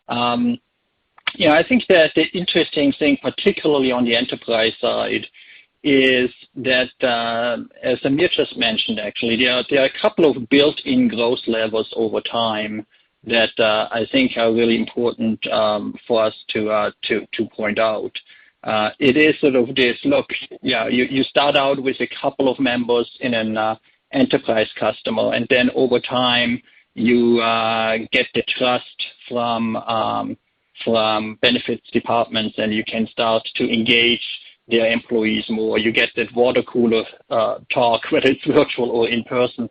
I think that the interesting thing, particularly on the enterprise side, is that, as Amir just mentioned, actually, there are a couple of built-in growth levers over time that I think are really important for us to point out. It is sort of this, look, you start out with a couple of members in an enterprise customer, and then over time you get the trust from benefits departments, and you can start to engage their employees more. You get that water cooler talk, whether it's virtual or in person,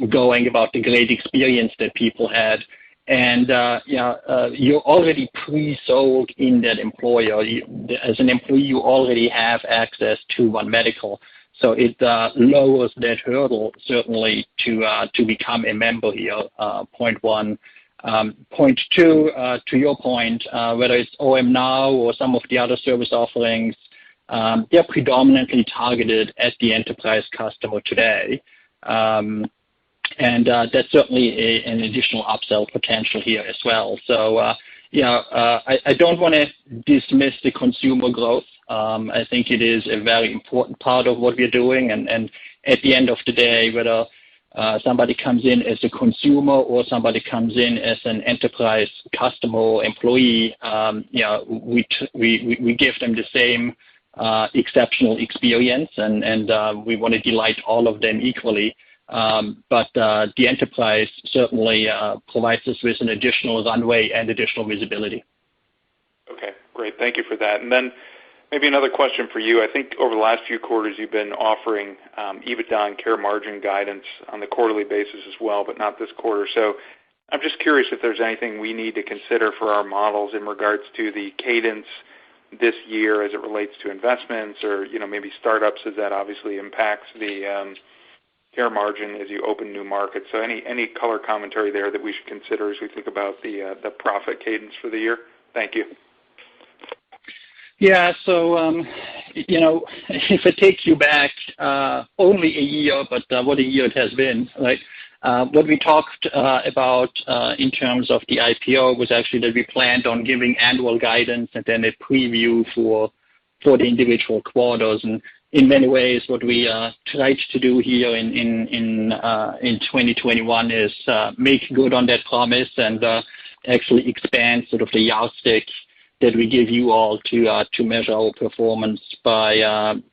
going about the great experience that people had. And you're already pre-sold in that employer. As an employee, you already have access to One Medical. So it lowers that hurdle certainly to become a member here, point one. Point two, to your point, whether it's OM Now or some of the other service offerings, they're predominantly targeted at the enterprise customer today. And that's certainly an additional upsell potential here as well. So, I don't want to dismiss the consumer growth. I think it is a very important part of what we're doing. And at the end of the day, whether somebody comes in as a consumer or somebody comes in as an enterprise customer or employee, we give them the same exceptional experience, and we want to delight all of them equally. But the enterprise certainly provides us with an additional runway and additional visibility. Okay, great. Thank you for that. And then maybe another question for you. I think over the last few quarters you've been offering EBITDA and care margin guidance on the quarterly basis as well, but not this quarter. So I'm just curious if there's anything we need to consider for our models in regards to the cadence this year as it relates to investments or, maybe startups, as that obviously impacts the care margin as you open new markets. So any color commentary there that we should consider as we think about the profit cadence for the year? Thank you. Yeah, so, if it takes you back only a year, but what a year it has been, right? What we talked about in terms of the IPO was actually that we planned on giving annual guidance and then a preview for the individual quarters. And in many ways, what we tried to do here in 2021 is make good on that promise and actually expand sort of the yardstick that we give you all to measure our performance by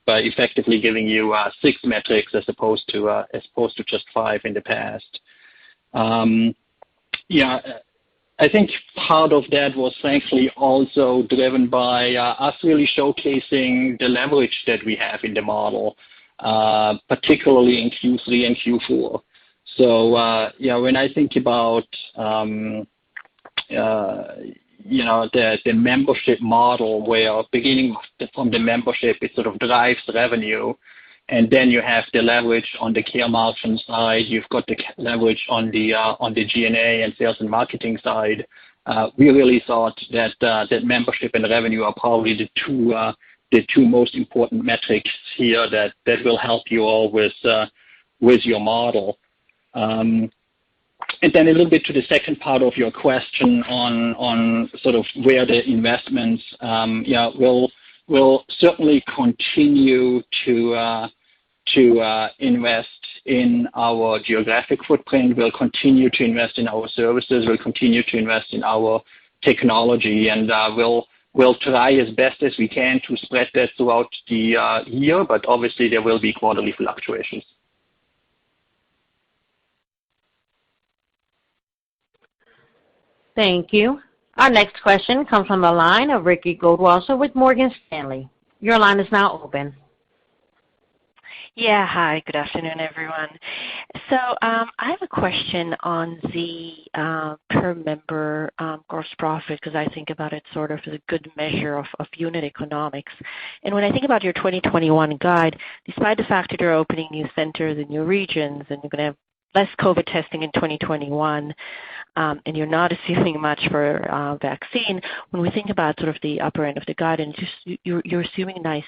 effectively giving you 6 metrics as opposed to just 5 in the past. I think part of that was frankly also driven by us really showcasing the leverage that we have in the model, particularly in Q3 and Q4. So when I think about the membership model, where beginning from the membership, it sort of drives revenue, and then you have the leverage on the care margin side. You've got the leverage on the G&A and sales and marketing side. We really thought that membership and revenue are probably the two most important metrics here that will help you all with your model. And then a little bit to the second part of your question on sort of where the investments, we'll certainly continue to invest in our geographic footprint. We'll continue to invest in our services. We'll continue to invest in our technology, and we'll try as best as we can to spread that throughout the year, but obviously there will be quarterly fluctuations. Thank you. Our next question comes from the line of Ricky Goldwasser with Morgan Stanley. Your line is now open. Yeah, hi, good afternoon, everyone. So I have a question on the per member gross profit, because I think about it sort of as a good measure of unit economics. And when I think about your 2021 guide, despite the fact that you're opening new centers in new regions and you're going to have less COVID testing in 2021, and you're not assuming much for vaccine, when we think about sort of the upper end of the guidance, you're assuming nice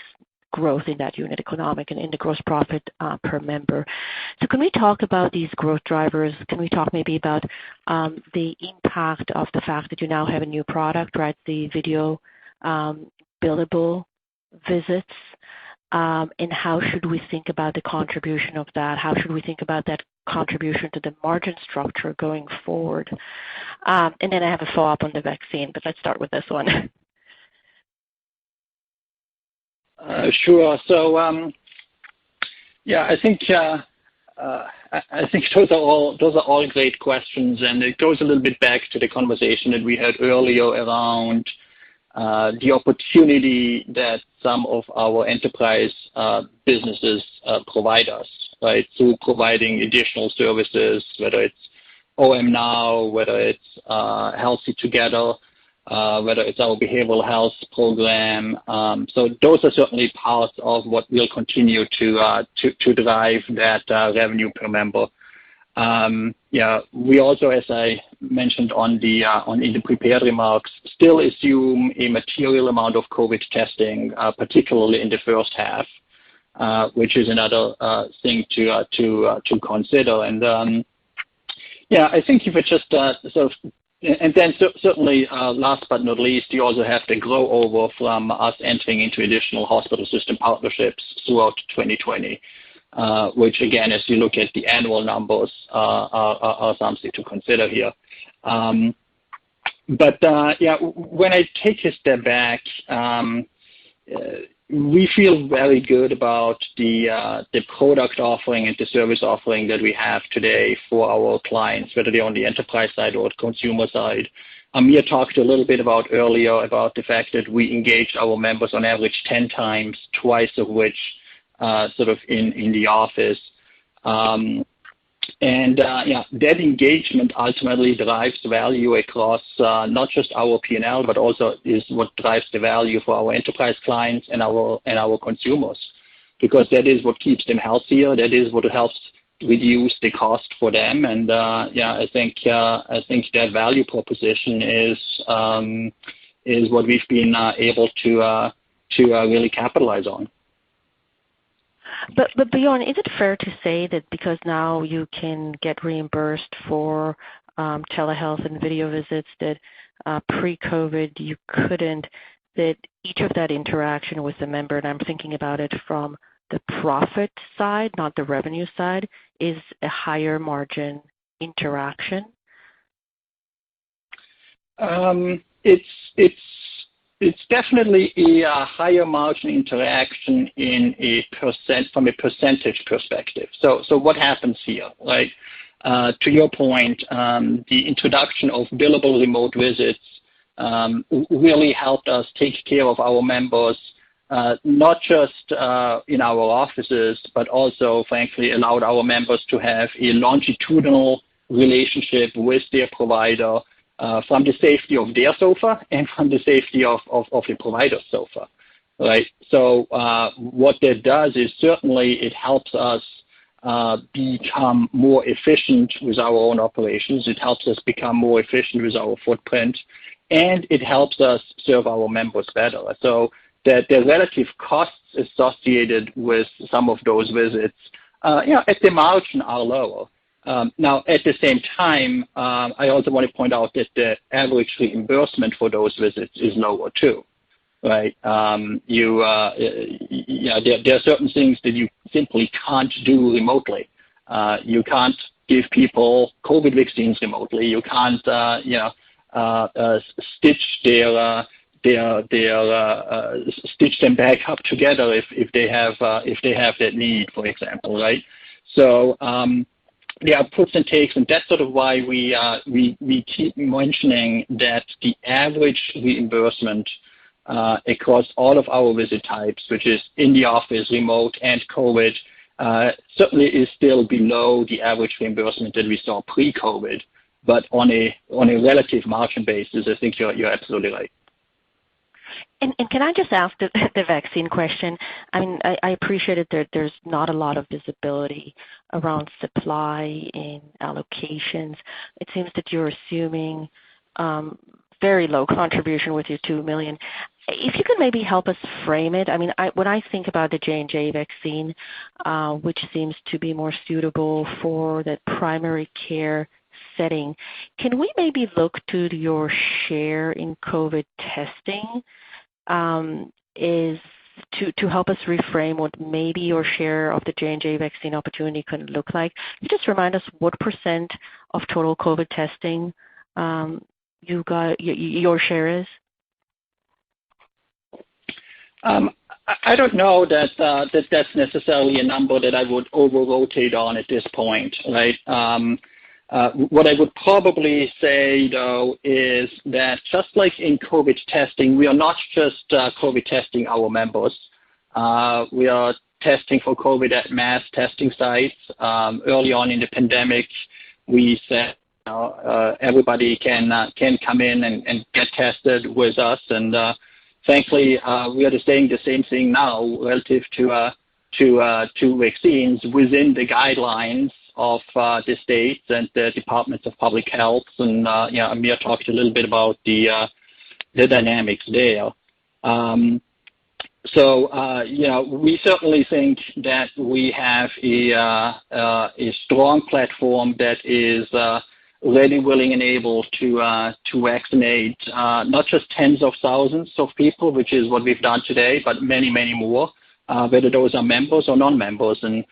growth in that unit economic and in the gross profit per member. So can we talk about these growth drivers? Can we talk maybe about the impact of the fact that you now have a new product, right, the video billable visits, and how should we think about the contribution of that? How should we think about that contribution to the margin structure going forward? And then I have a follow-up on the vaccine, but let's start with this one. Sure. So, I think those are all great questions, and it goes a little bit back to the conversation that we had earlier around the opportunity that some of our enterprise businesses provide us, right, through providing additional services, whether it's ONEM Now, whether it's Healthy Together, whether it's our behavioral health program. So those are certainly parts of what will continue to drive that revenue per member. We also, as I mentioned in the prepared remarks, still assume a material amount of COVID testing, particularly in the first half, which is another thing to consider. And I think if it just and then certainly last but not least, you also have the grow over from us entering into additional hospital system partnerships throughout 2020. Which again, as you look at the annual numbers, are something to consider here. But when I take a step back, we feel very good about the product offering and the service offering that we have today for our clients, whether they're on the enterprise side or the consumer side. Amir talked a little bit earlier about the fact that we engage our members on average 10 times, twice of which sort of in the office. That engagement ultimately drives value across not just our P&L, but also is what drives the value for our enterprise clients and our consumers, because that is what keeps them healthier. That is what helps reduce the cost for them. And I think that value proposition is what we've been able to really capitalize on. But Bjorn, is it fair to say that because now you can get reimbursed for telehealth and video visits that pre-COVID you couldn't, that each of that interaction with the member, and I'm thinking about it from the profit side, not the revenue side, is a higher margin interaction? It's definitely a higher margin interaction from a percentage perspective. So what happens here, right? To your point, the introduction of billable remote visits really helped us take care of our members, not just in our offices, but also, frankly, allowed our members to have a longitudinal relationship with their provider, from the safety of their sofa and from the safety of the provider's sofa, right? So what that does is certainly it helps us become more efficient with our own operations. It helps us become more efficient with our footprint, and it helps us serve our members better. So the relative costs associated with some of those visits, at the margin are lower. Now, at the same time, I also want to point out that the average reimbursement for those visits is lower too, right? There are certain things that you simply can't do remotely. You can't give people COVID vaccines remotely. You can't, stitch them back up together if they have that need, for example, right? So there are puts and takes, and that's sort of why we keep mentioning that the average reimbursement across all of our visit types, which is in the office, remote, and COVID, certainly is still below the average reimbursement that we saw pre-COVID. But on a relative margin basis, I think you're absolutely right. And can I just ask the vaccine question? I mean, I appreciate it that there's not a lot of visibility around supply and allocations. It seems that you're assuming very low contribution with your $2 million. If you could maybe help us frame it. I mean, when I think about the J&J vaccine, which seems to be more suitable for that primary care setting, can we maybe look to your share in COVID testing is to help us reframe what maybe your share of the J&J vaccine opportunity could look like? Can you just remind us what % of total COVID testing your share is? I don't know that that's necessarily a number that I would over-rotate on at this point, right? What I would probably say, though, is that just like in COVID testing, we are not just COVID testing our members. We are testing for COVID at mass testing sites. Early on in the pandemic, we said everybody can come in and get tested with us, and thankfully we are saying the same thing now relative to vaccines within the guidelines of the states and the departments of public health. And Amir talked a little bit about the dynamics there. We certainly think that we have a strong platform that is ready, willing, and able to vaccinate not just tens of thousands of people, which is what we've done today, but many, many more, whether those are members or non-members. And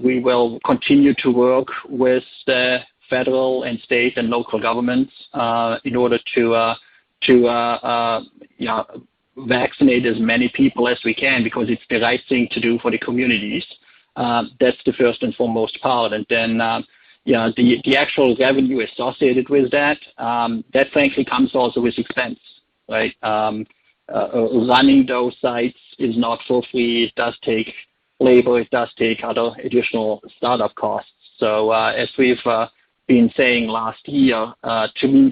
we will continue to work with the federal and state and local governments in order to vaccinate as many people as we can, because it's the right thing to do for the communities. That's the first and foremost part. And then the actual revenue associated with that, that frankly comes also with expense, right? Running those sites is not for free. It does take labor. It does take other additional startup costs. So as we've been saying last year, to me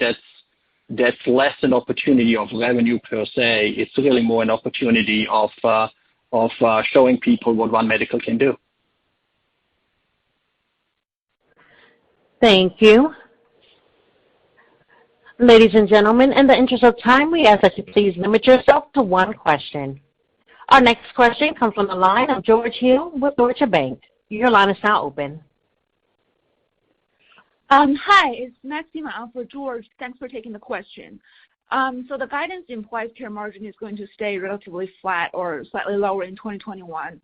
that's less an opportunity of revenue per se. It's really more an opportunity of showing people what One Medical can do. Thank you. Ladies and gentlemen, in the interest of time, we ask that you please limit yourself to one question. Our next question comes from the line of George Hill with Deutsche Bank. Your line is now open. Hi, it's Maxima out for George. Thanks for taking the question. So the guidance implies care margin is going to stay relatively flat or slightly lower in 2021.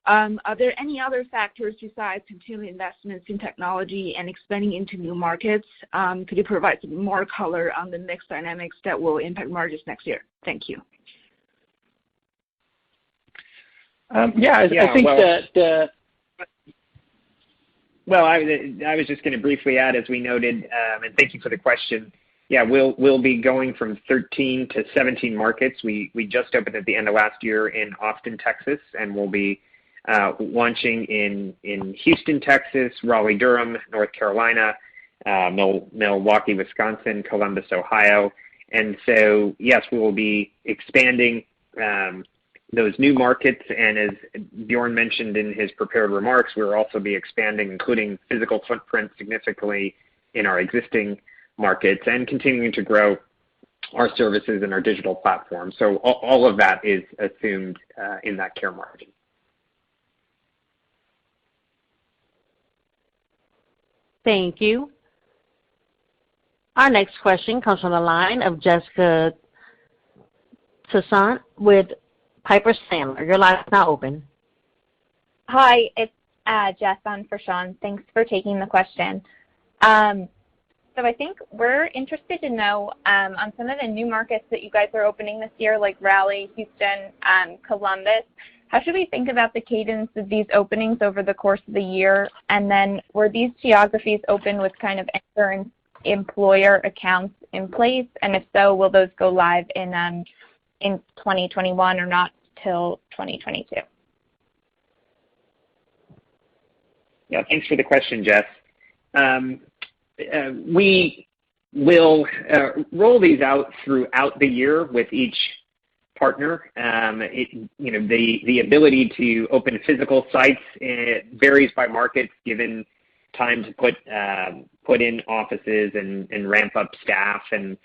Are there any other factors besides continuing investments in technology and expanding into new markets? Could you provide some more color on the mix dynamics that will impact margins next year? Thank you. I was just going to briefly add, as we noted, and thank you for the question. Yeah, we'll be going from 13 to 17 markets. We just opened at the end of last year in Austin, Texas, and we'll be launching in Houston, Texas, Raleigh-Durham, North Carolina, Milwaukee, Wisconsin, Columbus, Ohio. And so, yes, we will be expanding those new markets, and as Bjorn mentioned in his prepared remarks, we'll also be expanding, including physical footprint, significantly in our existing markets, and continuing to grow our services and our digital platform. So all of that is assumed in that care margin. Thank you. Our next question comes from the line of Jessica Tassan with Piper Sandler. Your line is now open. Hi, it's Jess on for Sean. Thanks for taking the question. So I think we're interested to know on some of the new markets that you guys are opening this year, like Raleigh, Houston, Columbus. How should we think about the cadence of these openings over the course of the year? And then were these geographies open with kind of anchor employer accounts in place? And if so, will those go live in 2021 or not till 2022? Yeah, thanks for the question, Jess. We will roll these out throughout the year with each partner. The ability to open physical sites varies by market, given time to put in offices and ramp up staff, and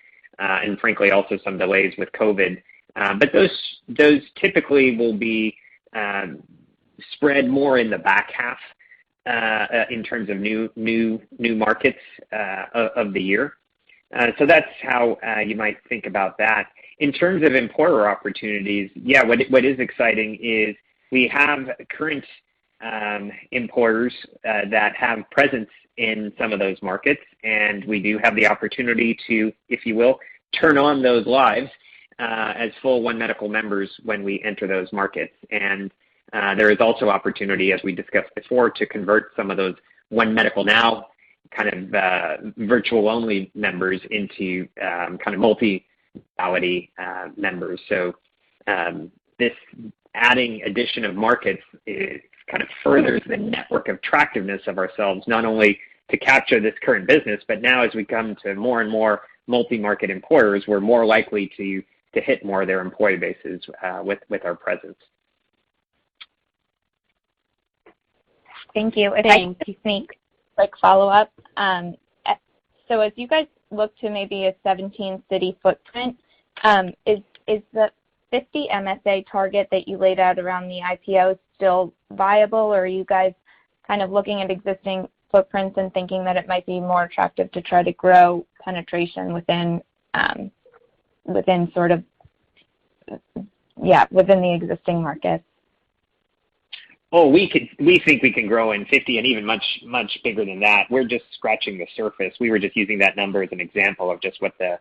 frankly also some delays with COVID. But those typically will be spread more in the back half in terms of new markets of the year. So that's how you might think about that. In terms of employer opportunities, yeah, what is exciting is we have current employers that have presence in some of those markets, and we do have the opportunity to, if you will, turn on those lives as full One Medical members when we enter those markets. And there is also opportunity, as we discussed before, to convert some of those One Medical Now kind of virtual-only members into kind of multi-modality members. So this adding addition of markets is kind of furthers the network attractiveness of ourselves, not only to capture this current business, but now as we come to more and more multi-market employers, we're more likely to hit more of their employee bases with our presence. Thank you. If I could sneak follow-up. So as you guys look to maybe a 17-city footprint, is the 50 MSA target that you laid out around the IPO still viable, or are you guys kind of looking at existing footprints and thinking that it might be more attractive to try to grow penetration within sort of, within the existing markets? Oh, we think we can grow in 50 and even much bigger than that. We're just scratching the surface. We were just using that number as an example of just what the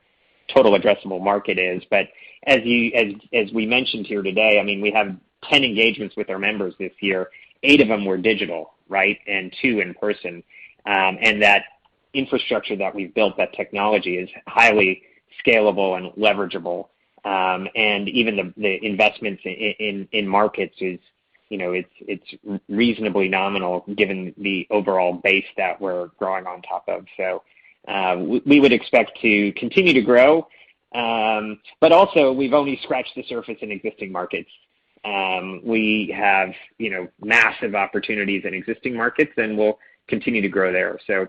total addressable market is. But as we mentioned here today, I mean, we have 10 engagements with our members this year. 8 of them were digital, right, and 2 in person. And that infrastructure that we've built, that technology, is highly scalable and leverageable. And even the investments in markets is, it's reasonably nominal given the overall base that we're growing on top of. So we would expect to continue to grow, but also we've only scratched the surface in existing markets. We have, massive opportunities in existing markets, and we'll continue to grow there. So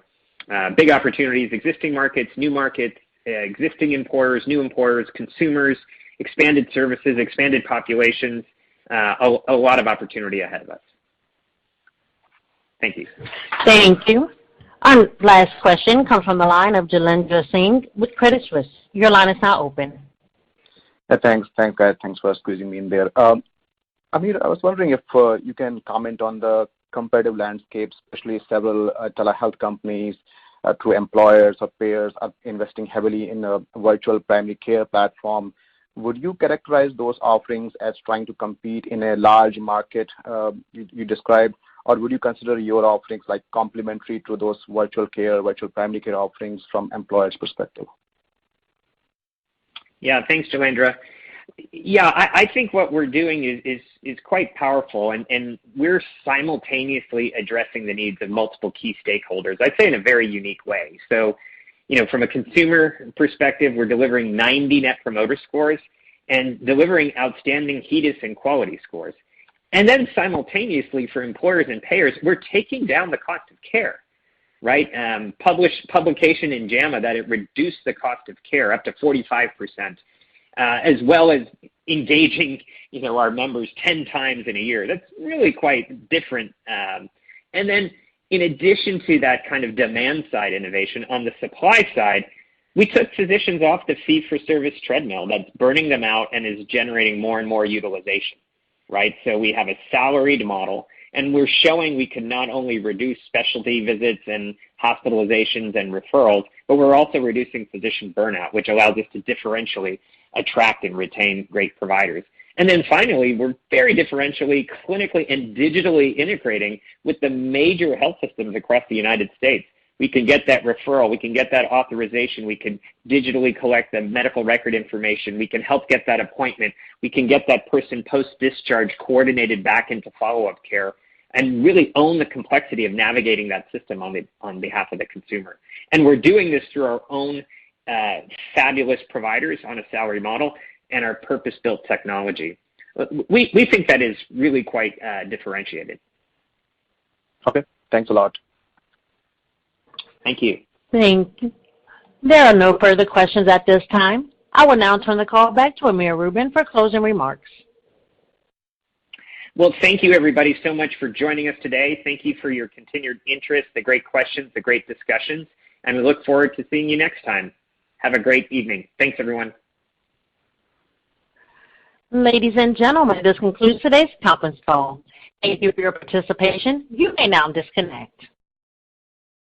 big opportunities, existing markets, new markets, existing employers, new employers, consumers, expanded services, expanded populations. A lot of opportunity ahead of us. Thank you. Thank you. Our last question comes from the line of Jailendra Singh with Credit Suisse. Your line is now open. Thanks, guys. Thanks for squeezing me in there. Amir, I was wondering if you can comment on the competitive landscape, especially several telehealth companies through employers or payers are investing heavily in a virtual primary care platform. Would you characterize those offerings as trying to compete in a large market you described, or would you consider your offerings like complementary to those virtual primary care offerings from employers' perspective? Yeah, thanks, Jailendra. Yeah, I think what we're doing is quite powerful, and we're simultaneously addressing the needs of multiple key stakeholders, I'd say in a very unique way. So, from a consumer perspective, we're delivering 90 Net Promoter Scores and delivering outstanding HEDIS and quality scores. And then simultaneously for employers and payers, we're taking down the cost of care, right? Publication in JAMA that it reduced the cost of care up to 45%, as well as engaging, our members 10 times in a year. That's really quite different. And then in addition to that kind of demand side innovation, on the supply side, we took physicians off the fee-for-service treadmill that's burning them out and is generating more and more utilization, right? So we have a salaried model, and we're showing we can not only reduce specialty visits and hospitalizations and referrals, but we're also reducing physician burnout, which allows us to differentially attract and retain great providers. And then finally, we're very differentially, clinically, and digitally integrating with the major health systems across the United States. We can get that referral, we can get that authorization, we can digitally collect the medical record information, we can help get that appointment, we can get that person post-discharge coordinated back into follow-up care, and really own the complexity of navigating that system on behalf of the consumer. And we're doing this through our own fabulous providers on a salary model and our purpose-built technology. We think that is really quite differentiated. Okay, thanks a lot. Thank you. Thank you. There are no further questions at this time. I will now turn the call back to Amir Rubin for closing remarks. Well, thank you, everybody, so much for joining us today. Thank you for your continued interest, the great questions, the great discussions, and we look forward to seeing you next time. Have a great evening. Thanks, everyone. Ladies and gentlemen, this concludes today's conference call. Thank you for your participation. You may now disconnect.